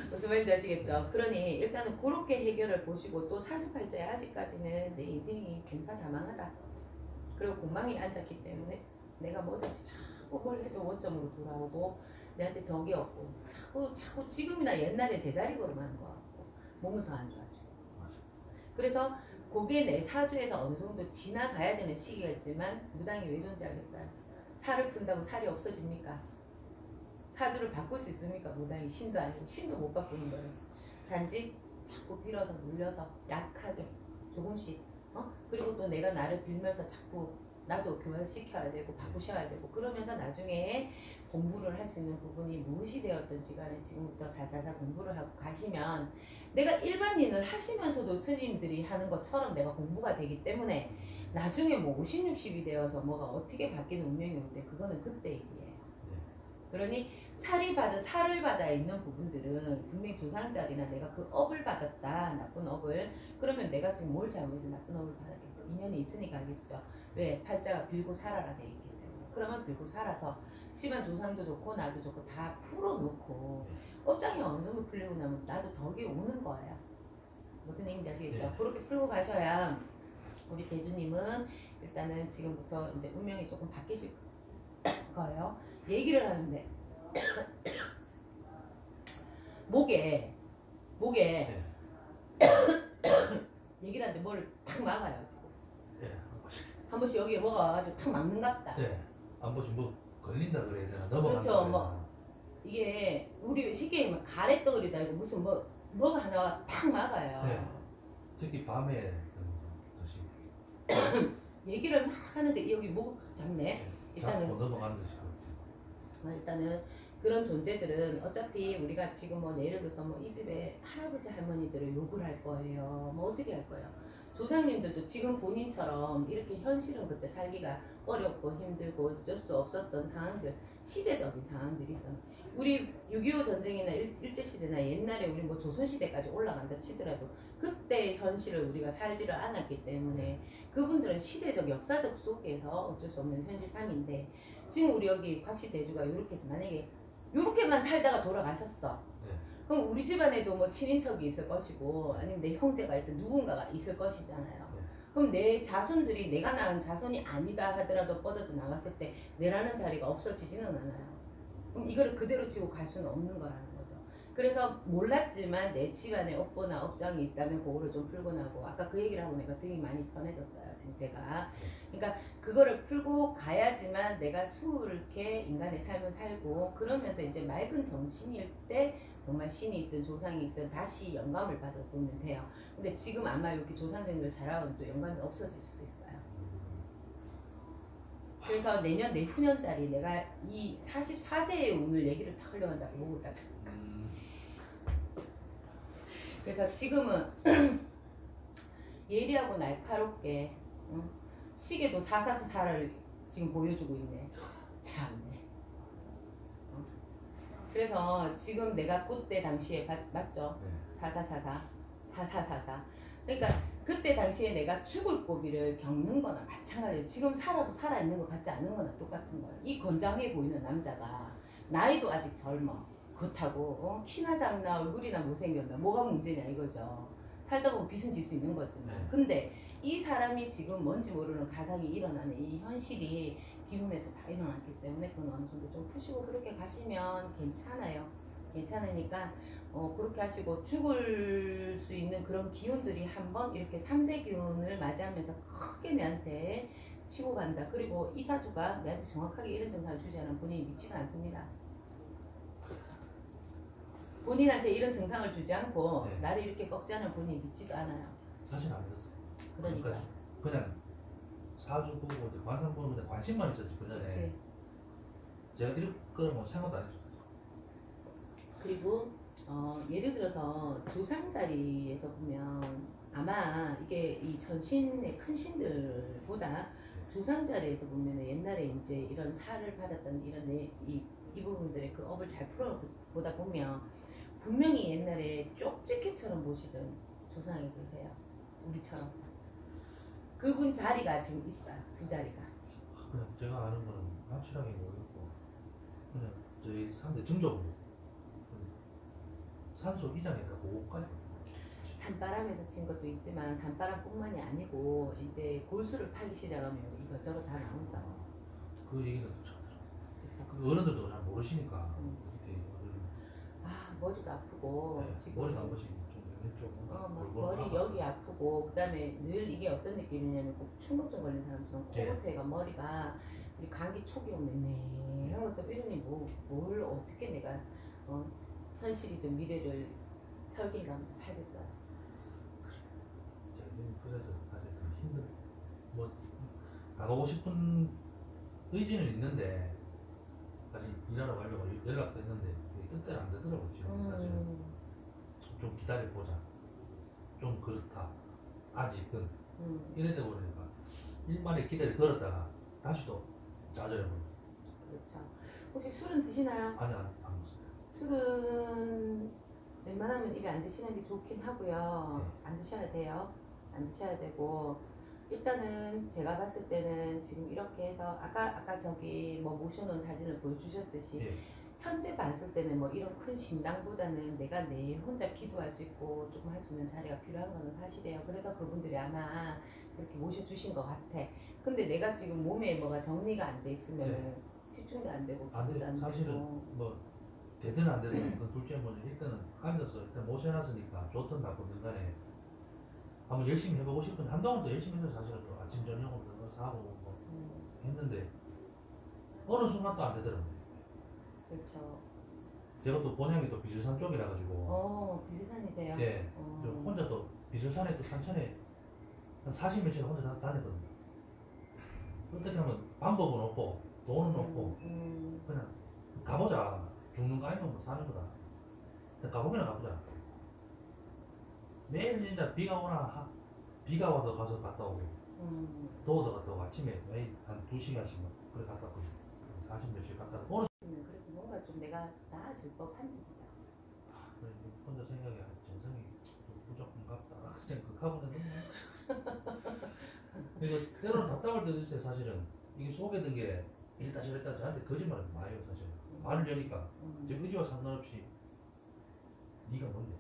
무슨 말인지 아시겠죠? 그러니 일단은 그렇게 해결을 보시고 또 사주팔자에 아직까지는 내 인생이 공사다망하다. 그리고 공망이 앉았기 때문에 내가 뭐든지 자꾸 뭘 해도 원점으로 돌아오고 내한테 덕이 없고 자꾸 지금이나 옛날에 제자리걸음 하는 것 같고 몸은 더 안 좋아지고. 그래서 그게 내 사주에서 어느 정도 지나가야 되는 시기가 있지만 무당이 왜 존재하겠어요? 살을 푼다고 살이 없어집니까? 사주를 바꿀 수 있습니까? 무당이 신도 아니고 신도 못 바꾸는 거예요. 단지 자꾸 빌어서 물려서 약하게 조금씩 그리고 또 내가 나를 빌면서 자꾸 나도 교환시켜야 되고 바꾸셔야 되고 그러면서 나중에 공부를 할 수 있는 부분이 무엇이 되었든지 간에 지금부터 살살살 공부를 하고 가시면 내가 일반인을 하시면서도 스님들이 하는 것처럼 내가 공부가 되기 때문에 나중에 뭐 50, 60이 되어서 뭐가 어떻게 바뀌는 운명이 오는데 그거는 그때 얘기예요. 그러니 살을 받아 있는 부분들은 분명히 조상자리나 내가 그 업을 받았다 나쁜 업을 그러면 내가 지금 뭘 잘못해서 나쁜 업을 받았겠어. 인연이 있으니까 알겠죠. 왜? 팔자가 빌고 살아라 돼 있기 때문에. 그러면 빌고 살아서 집안 조상도 좋고 나도 좋고 다 풀어놓고 업장이 어느 정도 풀리고 나면 나도 덕이 오는 거예요. 무슨 얘기인지 아시겠죠? 그렇게 풀고 가셔야 우리 대주님은 일단은 지금부터 이제 운명이 조금 바뀌실 거예요. 얘기를 하는데 목에 얘기를 하는데 뭘 탁 막아요 지금. 한 번씩 여기에 뭐가 와가지고 탁 막는갑다. 한 번씩 뭐 걸린다 그래야 되나 넘어간다. 그렇죠. 뭐 이게 우리 쉽게 얘기하면 가래떡이다 이거 무슨 뭐가 하나가 탁 막아요. 특히 밤에 얘기를 막 하는데 여기 목을 잡네. 일단은 넘어가는 듯이. 일단은 그런 존재들은 어차피 우리가 지금 뭐 예를 들어서 뭐 이 집에 할아버지 할머니들을 욕을 할 거예요. 뭐 어떻게 할 거예요. 조상님들도 지금 본인처럼 이렇게 현실은 그때 살기가 어렵고 힘들고 어쩔 수 없었던 상황들, 시대적인 상황들이 있던 우리 6.25 전쟁이나 일제시대나 옛날에 우리 뭐 조선시대까지 올라간다 치더라도 그때 현실을 우리가 살지를 않았기 때문에 그분들은 시대적 역사적 속에서 어쩔 수 없는 현실 삶인데 지금 우리 여기 곽씨대주가 이렇게 해서 만약에 이렇게만 살다가 돌아가셨어. 그럼 우리 집안에도 뭐 친인척이 있을 것이고 아니면 내 형제가 있든 누군가가 있을 것이잖아요. 그럼 내 자손들이 내가 낳은 자손이 아니다 하더라도 뻗어서 나왔을 때 내라는 자리가 없어지지는 않아요. 그럼 이거를 그대로 지고 갈 수는 없는 거라는 거죠. 그래서 몰랐지만 내 집안에 업보나 업장이 있다면 그거를 좀 풀고 나고 아까 그 얘기를 하고 내가 등이 많이 편해졌어요. 지금 제가. 그러니까 그거를 풀고 가야지만 내가 수월하게 인간의 삶을 살고 그러면서 이제 맑은 정신일 때 정말 신이 있든 조상이 있든 다시 영감을 받아보면 돼요. 근데 지금 아마 이렇게 조상들을 잘하면 또 영감이 없어질 수도 있어요. 그래서 내년 내후년짜리 내가 이 44세의 운을 얘기를 다 하려고 한다고 목을 딱 그래서 지금은 예리하고 날카롭게 시계도 444를 지금 보여주고 있네. 참네. 그래서 지금 내가 그때 당시에 맞죠? 4444 4444 그러니까 그때 당시에 내가 죽을 고비를 겪는 거나 마찬가지예요. 지금 살아도 살아있는 것 같지 않은 거나 똑같은 거예요. 이 건장해 보이는 남자가 나이도 아직 젊어. 그렇다고 키나 작나 얼굴이나 못생겼나 뭐가 문제냐 이거죠. 살다 보면 빚은 질 수 있는 거지만 근데 이 사람이 지금 뭔지 모르는 가상이 일어나는 이 현실이 기운에서 다 일어났기 때문에 그건 어느 정도 좀 푸시고 그렇게 가시면 괜찮아요. 괜찮으니까 그렇게 하시고 죽을 수 있는 그런 기운들이 한번 이렇게 삼재 기운을 맞이하면서 크게 내한테 치고 간다. 그리고 이 사주가 내한테 정확하게 이런 증상을 주지 않으면 본인이 믿지가 않습니다. 본인한테 이런 증상을 주지 않고 네. 나를 이렇게 꺾지 않으면 본인이 믿지도 않아요. 사실 안 믿었어요. 그러니까. 그냥 사주 보고 이제 관상 보는 데 관심만 있었지 그 전에. 그치. 제가 이럴 거라고 생각도 안 했죠. 그리고 예를 들어서 조상 자리에서 보면 아마 이게 이 전신의 큰 신들보다 조상 자리에서 보면 옛날에 이제 이런 살을 받았던 이런 이 부분들의 그 업을 잘 풀어보다 보면 분명히 옛날에 쪽지게처럼 보시던 조상이 계세요. 우리처럼. 그분 자리가 지금 있어요. 두 자리가. 그냥 제가 아는 거는 확실하게 모르겠고 그냥 저희 사람들 증적으로 산소 이장했다 그거까지. 산바람에서 친 것도 있지만 산바람뿐만이 아니고 이제 골수를 파기 시작하면 이것저것 다 나오죠. 그 얘기는 처음 들어요. 그쵸? 그 어른들도 잘 모르시니까 밑에 아 머리도 아프고 네, 지금 머리가 한 번씩 좀 왼쪽 머리 여기 아프고 그다음에 늘 이게 어떤 느낌이냐면 꼭 충농증 걸린 사람처럼 코끝에가 머리가 우리 감기 초기 오면 매한 것처럼 이러니 뭘 어떻게 내가 현실이든 미래를 설계하면서 살겠어요. 그래서 사실 좀 힘들. 뭐 나가고 싶은 의지는 있는데 아직 일하러 가려고 연락도 했는데 뜻대로 안 되더라고요 지금. 사실 좀 기다려 보자. 좀 그렇다. 아직은 이래다 보니까 일만에 기다려 걸었다가 다시 또 짜져요. 그렇죠. 혹시 술은 드시나요? 아니 안 먹습니다. 술은 웬만하면 입에 안 드시는 게 좋긴 하고요. 안 드셔야 돼요. 안 드셔야 되고 일단은 제가 봤을 때는 지금 이렇게 해서 아까 저기 뭐 모셔놓은 사진을 보여주셨듯이 현재 봤을 때는 뭐 이런 큰 신당보다는 내가 내 혼자 기도할 수 있고 조금 할 수 있는 자리가 필요한 거는 사실이에요. 그래서 그분들이 아마 그렇게 모셔주신 것 같아. 근데 내가 지금 몸에 뭐가 정리가 안 돼 있으면 집중도 안 되고 기도도 안 사실은 되고 뭐 되든 안 되든 그 둘째 뭐는 일단은 앉아서 일단 모셔놨으니까 좋든 나쁘든 간에 한번 열심히 해보고 싶은 한동안 또 열심히 해서 사실은 또 아침 저녁으로 들어가서 하고 뭐 했는데 어느 순간 또 안 되더라고요. 그렇죠. 제가 또 본향이 또 비설산 쪽이라 가지고 비설산이세요? 예, 저 혼자 또 비설산에 또 산천에 한 40몇시간 혼자 다녔거든요. 어떻게 하면 방법은 없고 돈은 없고 그냥 가보자. 죽는 거 아니면 뭐 사는 거다. 그냥 가보기나 가보자. 매일 진짜 비가 비가 와도 가서 갔다 오고 더워도 갔다 오고 아침에 매일 한 2시간씩 막 그래 갔다 오고 40몇시간 갔다 오고 그래도 뭔가 좀 내가 나아질 법한 얘기죠. 혼자 생각이 정성이 좀 부족한갑다. 그냥 그 가보는 그러니까 때로는 답답할 때도 있어요. 사실은 이게 속에 든 게 이랬다 저랬다 저한테 거짓말을 많이 해요. 사실 말을 여니까 제 의지와 상관없이 네가 뭔데?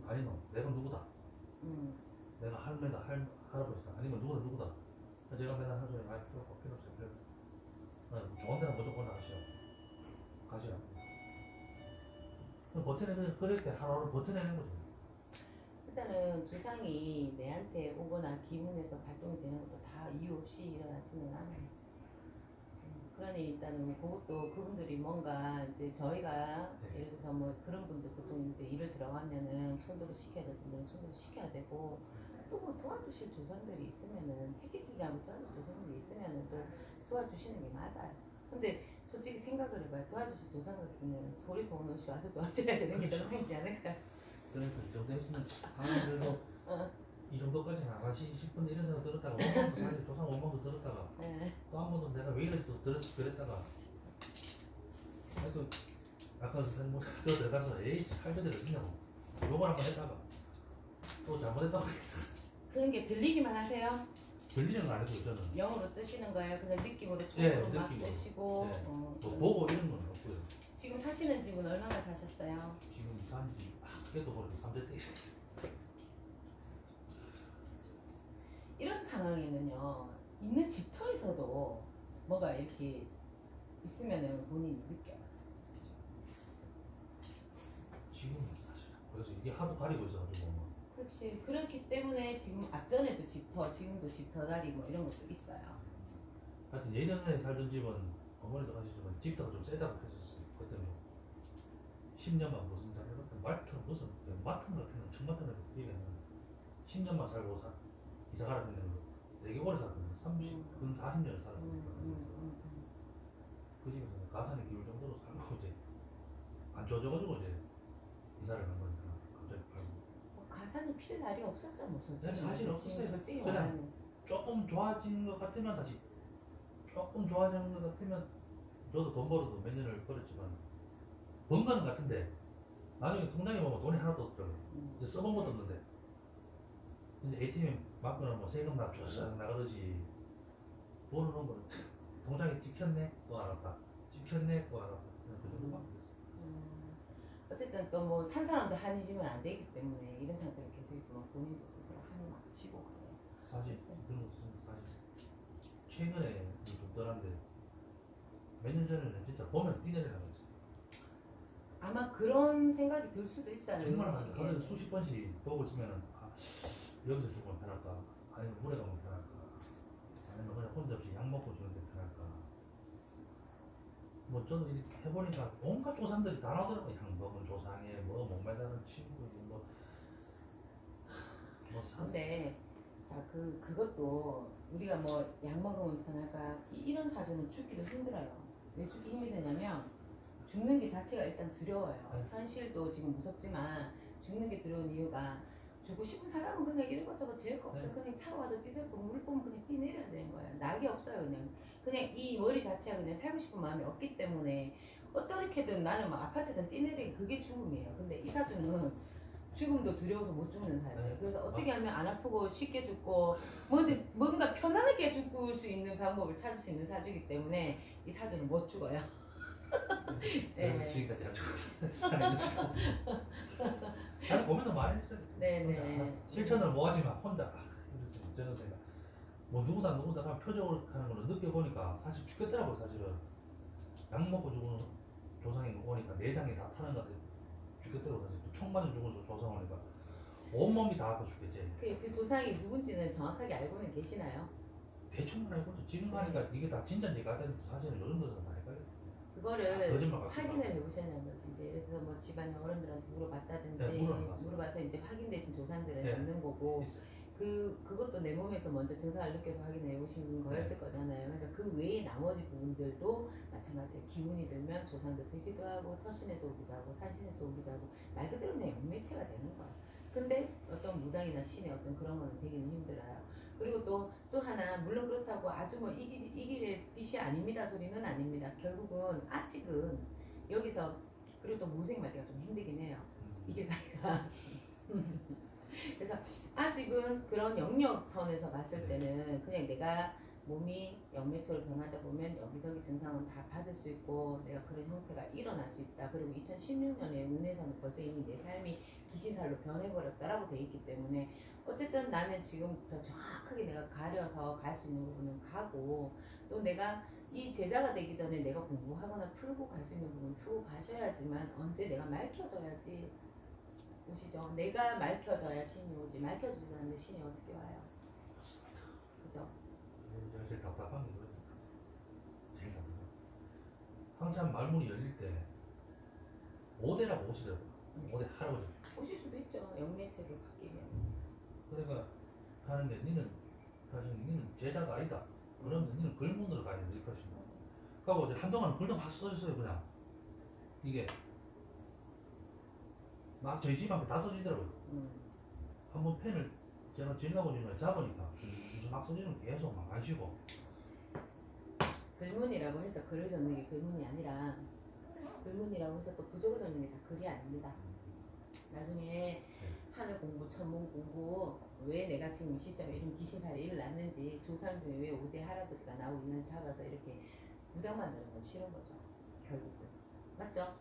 아니 너 내가 누구다? 내가 할매다 할아버지다 아니면 누구다? 제가 맨날 하는 소리 아 필요 없어 좋은 데는 무조건 가시라. 그렇게 하루하루 버텨내는 거죠. 일단은 조상이 내한테 오거나 기운에서 발동이 되는 것도 다 이유 없이 일어나지는 않아요. 그러니 일단은 그것도 그분들이 뭔가 이제 저희가 예를 들어서 뭐 그런 분들 보통 이제 일을 들어가면은 손들어 시켜야 될 분들은 손들어 시켜야 되고 또 뭐 도와주실 조상들이 있으면은 해끼지지 않고 도와줄 조상들이 있으면은 또 도와주시는 게 맞아요. 근데 솔직히 생각을 해봐요. 도와주실 조상을 쓰면 소리 소문 없이 와서 도와줘야 되는 게 정상이지 않을까? 그래서 이 정도 했으면 그래도 이 정도까지는 안 가시 싶은데 이런 생각 들었다가 원망도 사실 조상 원망도 들었다가 또 한 번도 내가 왜 이래 또 그랬다가 하여튼 아까 선생님 뭐 들어가서 에이 할 그대로 했냐고 욕을 한번 했다가 또 잘못했다고 그런 게 들리기만 하세요? 들리는 거 아니고 저는 영어로 뜨시는 거예요? 그냥 느낌으로 처음으로 막 느낌으로. 뜨시고 뭐 보고 이런 건 없고요. 지금 사시는 집은 얼마나 사셨어요? 지금 산지 그래도 그래도 3대 때 이런 상황에는요 있는 집터에서도 뭐가 이렇게 있으면은 본인이 느껴요. 지금 사실 그래서 이게 하도 가리고 있어가지고 뭐. 그렇지. 그렇기 때문에 지금 앞전에도 집터, 지금도 집터 다리 뭐 이런 것도 있어요. 하여튼 예전에 살던 집은 어머니도 하시지만 집터가 좀 세다고 했었어요. 그때 뭐 10년만 무슨 다리 말터 무슨 마트인가 했는 청마트인가 기억이 안 나. 10년만 살고 이사 가라 했는데 되게 오래 살았거든요. 30, 40년을 살았으니까. 그 집에서 가산의 기울 정도로 살고 이제 안 좋아져가지고 이제 이사를 간 거니까 갑자기 팔고. 가산이 필 날이 없었죠, 뭐 솔직히. 사실 없었어요. 솔직히 그냥 말하면. 조금 좋아진 것 같으면 다시 조금 좋아진 것 같으면 저도 돈 벌어도 몇 년을 벌었지만 번 거는 같은데 나중에 통장에 보면 돈이 하나도 없더라고요. 이제 써본 것도 없는데 이제 ATM 맞고는 뭐 세금 나 쫙 나가듯이 돈을 넣은 거는 통장에 찍혔네 또 나갔다 찍혔네 또 나갔다 그냥 그 정도밖에 없어요. 어쨌든 또 뭐 산 사람도 한이 지면 안 되기 때문에 이런 상태로 계속 있으면 본인도 스스로 한이 막 치고 그래요. 사실 그런 것도 사실 최근에 좀 덜한데 몇 년 전에는 진짜 보면 뛰내리는 거지. 아마 그런 생각이 들 수도 있어요. 정말 이런 하루에 시기에는. 수십 번씩 보고 있으면은 여기서 죽으면 편할까 아니면 물에 가면 편할까 아니면 그냥 혼자 없이 약 먹고 주는 게 편할까. 뭐 저도 이렇게 해보니까 온갖 조상들이 다 나오더라고요. 약 먹은 조상에 뭐 목매다는 친구 뭐 근데 자 그것도 우리가 뭐 약 먹으면 편할까 이런 사주는 죽기도 힘들어요. 왜 죽기 힘이 드냐면 죽는 게 자체가 일단 두려워요. 현실도 지금 무섭지만 죽는 게 두려운 이유가 죽고 싶은 사람은 그냥 이것저것 제일 거 없어. 그냥 차 와도 뛰내고 물 보면 그냥 뛰내려야 되는 거예요. 낙이 없어요. 그냥 이 머리 자체가 그냥 살고 싶은 마음이 없기 때문에 어떻게든 나는 막 아파트든 뛰내리기 그게 죽음이에요. 근데 이 사주는 죽음도 두려워서 못 죽는 사주예요. 그래서 어떻게 하면 안 아프고 쉽게 죽고 뭔가 편안하게 죽을 수 있는 방법을 찾을 수 있는 사주이기 때문에 이 사주는 못 죽어요. 그래서 네. 지금까지 안 죽었어. 잘 고민도 많이 했어요. 네네. 실천을 뭐 하지만 혼자 이랬어요. 저는 제가 뭐 누구다 하면 표적으로 하는 걸 느껴보니까 사실 죽겠더라고요. 사실은 약 먹고 죽은 조상이 오니까 내장이 다 타는 것 같아. 죽겠더라고. 사실 또 총 맞은 죽은 조상 오니까 온몸이 다 아파 죽겠지. 그 조상이 누군지는 정확하게 알고는 계시나요? 대충만 알고도 지금 가니까 이게 다 진짜인지 가짜인지 사실은 요즘 들어서 다 헷갈려. 그거를 거짓말 같기도 확인을 하고. 해보셨냐는 거지. 이제 예를 들어서 뭐 집안 어른들한테 물어봤다든지 네, 물어봤어요. 물어봐서 이제 확인되신 조상들은 네. 있는 거고 있어요. 그것도 내 몸에서 먼저 증상을 느껴서 확인해 보신 거였을 거잖아요. 그러니까 그 외에 나머지 부분들도 마찬가지로 기운이 들면 조상도 들기도 하고 터신에서 오기도 하고 산신에서 오기도 하고 말 그대로 그냥 영매체가 되는 거야. 근데 어떤 무당이나 신의 어떤 그런 거는 되기는 힘들어요. 그리고 또 하나 물론 그렇다고 아주 뭐 이길의 빛이 아닙니다 소리는 아닙니다. 결국은 아직은 여기서 그리고 또 무생 말기가 좀 힘들긴 해요. 이게 나이가 그래서 아직은 그런 영역선에서 봤을 때는 그냥 내가 몸이 영매초로 변하다 보면 여기저기 증상은 다 받을 수 있고 내가 그런 형태가 일어날 수 있다. 그리고 2016년에 운에서는 벌써 이미 내 삶이 귀신살로 변해버렸다라고 돼 있기 때문에 어쨌든 나는 지금부터 정확하게 내가 가려서 갈 수 있는 부분은 가고 또 내가 이 제자가 되기 전에 내가 공부하거나 풀고 갈 수 있는 부분 풀고 가셔야지만 언제 내가 맑혀져야지 보시죠. 내가 맑혀져야 신이 오지. 맑혀지지 않는데 신이 어떻게 와요? 맞습니다. 그죠? 제일 답답한 게 그거예요. 제일 답답한 한참 말문이 열릴 때 5대라고 오시더라고요. 5대 할아버지. 오실 수도 있죠. 영매체로 바뀌면. 그러니까 하는 게 니는 제자가 아니다. 그러면서 니는 글문으로 가야 돼. 이렇게 하시는 거예요. 그리고 이제 한동안 글도 막 써주세요. 그냥 이게 막 저희 집 앞에 다 써지더라고요. 한번 펜을 제가 지나고 잡으니까 무슨 막 써지는 계속 막 안 쉬고. 글문이라고 해서 글을 적는 게 글문이 아니라 글문이라고 해서 또 부적을 적는 게 다 글이 아닙니다. 나중에 하늘 공부, 천문 공부 왜 내가 지금 이 시점에 이런 귀신살이 일어났는지 조상 중에 왜 5대 할아버지가 나오고 있는 잡아서 이렇게 무당 만드는 건 싫은 거죠. 결국은. 맞죠?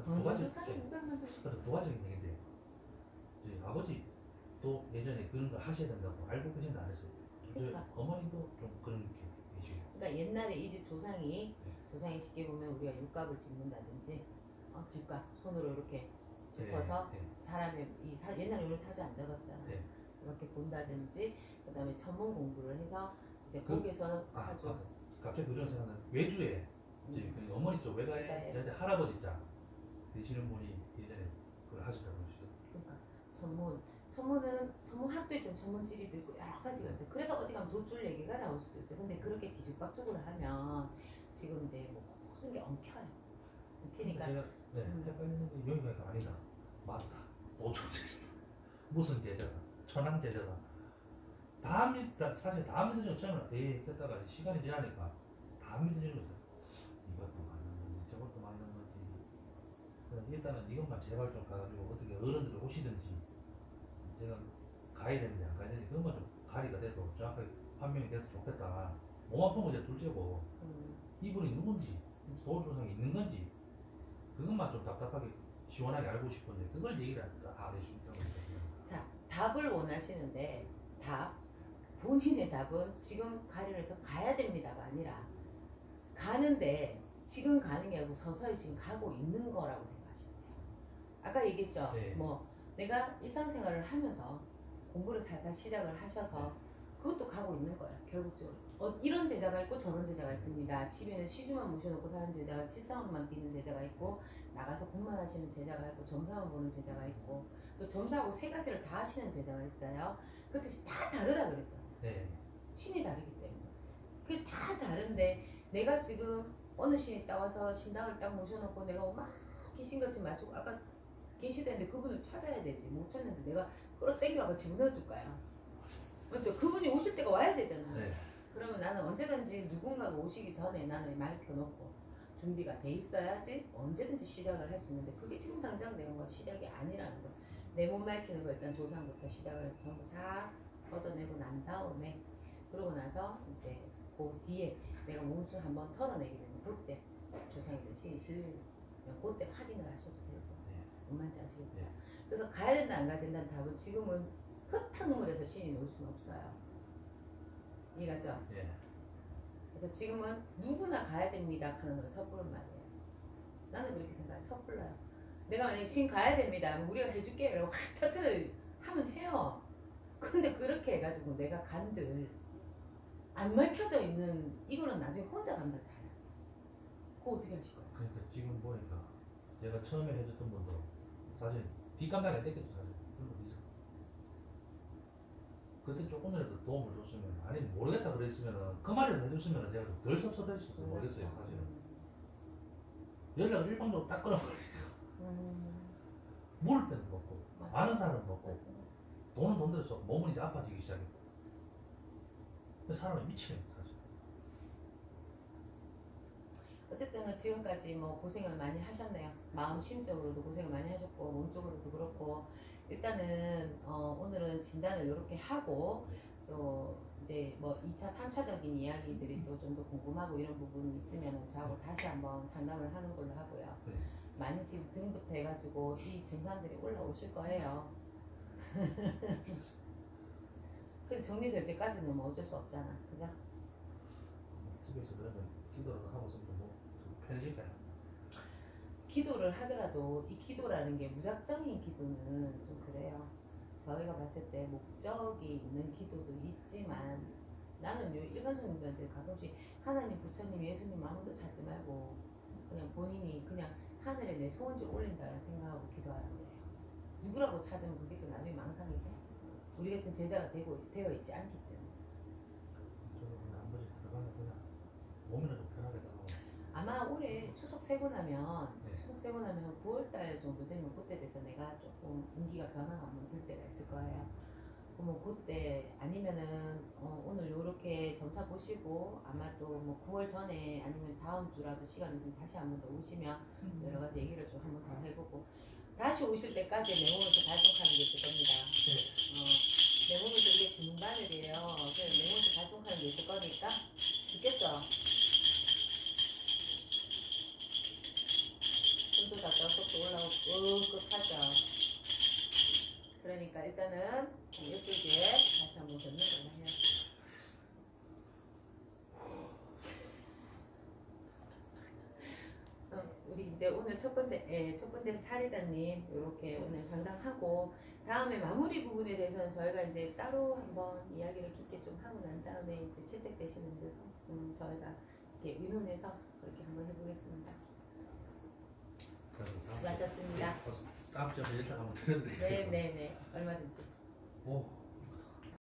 두 가지, 조상이 무당 만드는 그래서 두 가지 얘기인데 저희 아버지도 예전에 그런 걸 하셔야 된다고 알고 계신데 안 했어요. 그러니까. 저희 어머니도 좀 그런 게 계시고. 그러니까 옛날에 이 집 조상이 쉽게 보면 우리가 육갑을 짓는다든지 집값 손으로 이렇게 짚어서 네. 사람의 옛날에 우리 사주 안 적었잖아. 네. 이렇게 본다든지 그다음에 전문 공부를 해서 이제 그- 거기서 사주. 갑자기 그런 생각은 외주에 이제 그 어머니 쪽 외가에 외가에. 저한테 할아버지 짝 되시는 분이 예전에 그걸 하셨다고 그러시죠. 그러니까 전문 학도 있고 전문지리도 있고 여러 가지가 있어요. 그래서 어디 가면 돗줄 얘기가 나올 수도 있어요. 근데 그렇게 뒤죽박죽으로 하면 지금 이제 뭐 모든 게 엉켜요. 엉키니까 제가 헷갈리는 게 여기가 아니다. 맞다. 도중 제자다. 무슨 제자다. 천황 제자다. 사실 다 믿어지는 처음에는 했다가 시간이 지나니까 다 믿어지는 거죠. 이것도 맞는 건지 저것도 맞는 건지. 그래서 일단은 이것만 제발 좀 가가지고 어떻게 어른들이 오시든지 제가 가야 되는지 안 가야 되는지 그것만 좀 가리가 돼도 정확하게 판명이 돼도 좋겠다. 몸 아픈 건 이제 둘째고 이분이 누군지 도울 증상이 있는 건지 그것만 좀 답답하게 시원하게 알고 싶은데 그걸 얘기를 안 해주니까 자, 답을 원하시는데 본인의 답은 지금 가려를 해서 가야 됩니다가 아니라 가는데 지금 가는 게 아니고 서서히 지금 가고 있는 거라고 생각하시면 돼요. 아까 얘기했죠. 네. 뭐 내가 일상생활을 하면서 공부를 살살 시작을 하셔서 그것도 가고 있는 거예요. 결국적으로 이런 제자가 있고 저런 제자가 있습니다. 집에는 시주만 모셔놓고 사는 제자가 칠성만 비는 제자가 있고 나가서 공만 하시는 제자가 있고 점사만 보는 제자가 있고 또 점사하고 세 가지를 다 하시는 제자가 있어요. 그 뜻이 다 다르다 그랬잖아요. 네. 신이 다르기 때문에 그게 다 다른데 내가 지금 어느 신이 딱 와서 신당을 딱 모셔놓고 내가 막 귀신같이 맞추고 아까 계시다는데 그분을 찾아야 되지 못 찾는데 내가 끌어당겨서 집어넣어줄 거야. 맞죠? 그분이 오실 때가 와야 되잖아. 네. 그러면 나는 언제든지 누군가가 오시기 전에 나는 말 켜놓고 준비가 돼 있어야지 언제든지 시작을 할 수 있는데 그게 지금 당장 내가 시작이 아니라는 거야. 내 몸 밝히는 거 일단 조상부터 시작을 해서 전부 싹 걷어내고 난 다음에 그러고 나서 이제 그 뒤에 내가 몸수 한번 털어내게 되면 그때 조상이든 실리면 그때 확인을 하셔도 되고 뭔 말인지 아시겠죠? 네. 그래서 가야 된다 안 가야 된다는 답은 지금은 흙탕물에서 신이 놓을 수는 없어요. 이해가죠? 네. 그래서 지금은 누구나 가야 됩니다 하는 건 섣부른 말이에요. 나는 그렇게 생각해. 섣불러요. 내가 만약에 신 가야 됩니다 하면 우리가 해줄게요 확 터트려 하면 해요. 근데 그렇게 해가지고 내가 간들 안 밝혀져 있는 이거는 나중에 혼자 간다 타요. 그거 어떻게 하실 거예요? 그러니까 지금 보니까 제가 처음에 해줬던 분도 사실 뒷감당에 뺏겼죠 사실. 그때 조금이라도 도움을 줬으면 아니 모르겠다 그랬으면은 그 말이라도 해줬으면 내가 좀 덜 섭섭했을지 모르겠어요 사실은. 연락을 일방적으로 딱 끊어버리니까 물을 때는 먹고 맞습니다. 아는 사람은 먹고 맞습니다. 돈은 돈 들어서 몸은 이제 아파지기 시작했고 사람이 미치겠네 사실. 어쨌든 지금까지 뭐 고생을 많이 하셨네요. 마음 심적으로도 고생을 많이 하셨고 몸적으로도 그렇고 일단은 오늘은 진단을 이렇게 하고 또 이제 뭐 2차, 3차적인 이야기들이 또 좀 더 궁금하고 이런 부분이 있으면 저하고 다시 한번 상담을 하는 걸로 하고요. 네. 많이 지금 등부터 해가지고 이 증상들이 올라오실 거예요. 그래서 정리될 때까지는 뭐 어쩔 수 없잖아. 그죠? 집에서 그러면 기도라도 하고 있으면 좀 편해질까요? 기도를 하더라도 이 기도라는 게 무작정인 기도는 좀 그래요. 저희가 봤을 때 목적이 있는 기도도 있지만 나는 일반 성도들한테 가끔씩 하나님, 부처님, 예수님 아무도 찾지 말고 그냥 본인이 그냥 하늘에 내 소원지 올린다 생각하고 기도하라고 해요. 누구라고 찾으면 그게 또 나중에 망상이 돼. 우리 같은 제자가 되어 있지 않기 때문에. 저는 한 번씩 들어가면 그냥 몸이나 좀 편하게 나가고. 아마 올해 추석 세고 나면 네. 추석 세고 나면 9월달 정도 되면 그때 돼서 내가 조금 운기가 변화가 한번 들 때가 있을 거예요. 그러면 그때 아니면은 오늘 요렇게 점차 보시고 아마 또 뭐 9월 전에 아니면 다음 주라도 시간을 좀 다시 한번 더 오시면 여러 가지 얘기를 좀 한번 더 해보고 다시 오실 때까지 내 몸에서 발동하는 게 있을 겁니다. 내 몸에서 이게 금바늘이에요. 그래서 내 몸에서 발동하는 게 있을 거니까 듣겠죠? 손도 다 쩍쩍 올라오고 끄끄 하죠. 그러니까 일단은 이쪽에 다시 한번 걷는 걸로 해요. 우리 이제 오늘 첫 번째 사례자님 이렇게 오늘 상담하고 다음에 마무리 부분에 대해서는 저희가 이제 따로 한번 이야기를 깊게 좀 하고 난 다음에 이제 채택되시는 데서 저희가 이렇게 의논해서 그렇게 한번 해보겠습니다. 그럼 수고하셨습니다. 다음 주에 연락 한번 드려도 될까요? 네네네 얼마든지. 오.